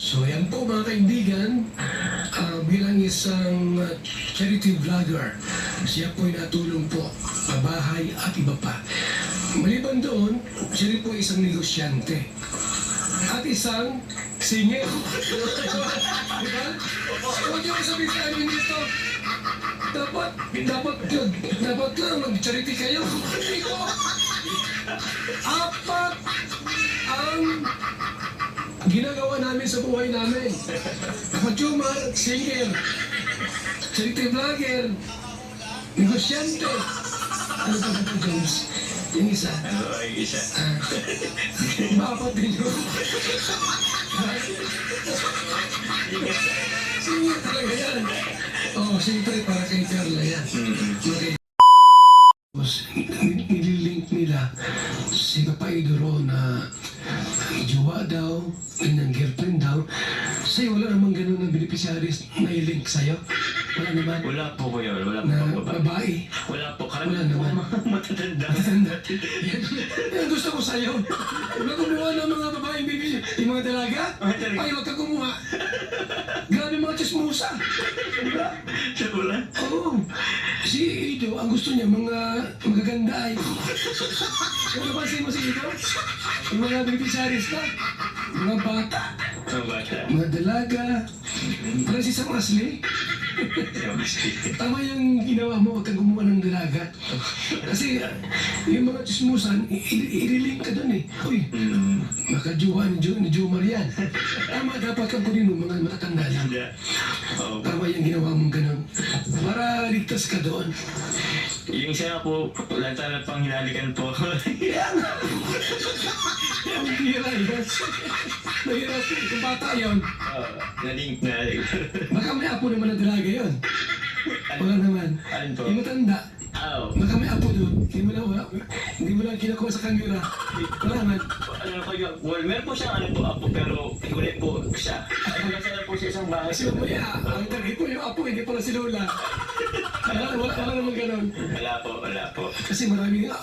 So yan po mga kaibigan, bilang isang charity vlogger, siya po ay natulong po sa bahay at iba pa. Maliban doon, siya rin po isang negosyante at isang singer. Diba? Huwag niyo sabihin sa amin dito, dapat lang mag-charity kayo. Hindi ko. Apat ang ginagawa namin sa buhay namin. Consumer, singer, charity vlogger, negosyante. Ano ba ito, Jones? Yung isa. Ano ay isa? Mapat din yun. Singer talaga yan. Oo, siyempre para kay Carla yan. Okay. Tapos, nililink nila si Papa Idoro na jowa daw, ng girlfriend daw. Sa'yo, wala namang ganun na beneficiaries na i-link sa'yo? Wala naman? Wala po kuya, wala po Na mga babae. babae? Wala po, Wala karamihan po naman. mga matatanda. Yan gusto ko sa'yo. Huwag kumuha ng mga babaeng baby, yung mga dalaga. Ay, huwag ka kumuha. Grabe mga chismosa. Diba? Siya po lang. Oo. Si Ido, ang gusto niya, mga magaganda ay. Kung napansin mo si Ido, yung mga beneficiaries na, mga bata, Ang bata. mga dalaga, parang si Sam Ashley. Tama yung ginawa mo, huwag kang gumawa ng dalaga. Kasi yung mga chismusan, i-relink ka dun eh. Uy, makajuwa ni Jo Marian. Tama, dapat kang kunin mo mga matatanda lang. Hindi. Oo po. Tama yung ginawa mong ganun. Para ligtas ka doon. Yung isa nga po, lantaran pang hinalikan po. Yan! Ang hira yan. Mahirap. Yung bata yun. Na-link na. Baka may apo naman na dalaga yun. Wala naman. Alin po? Yung matanda. Oo. Baka may apo doon. Hindi mo lang kinakuha sa kamera. Wala naman. Ano ko yun? Well, meron po siyang ano po, apo, pero huli po siya. Nasa na po siya isang bahay. Kasi mamaya, ang target mo yung apo, hindi pala si Lola. Wala naman ganun. Wala po, wala po. Kasi marami nga.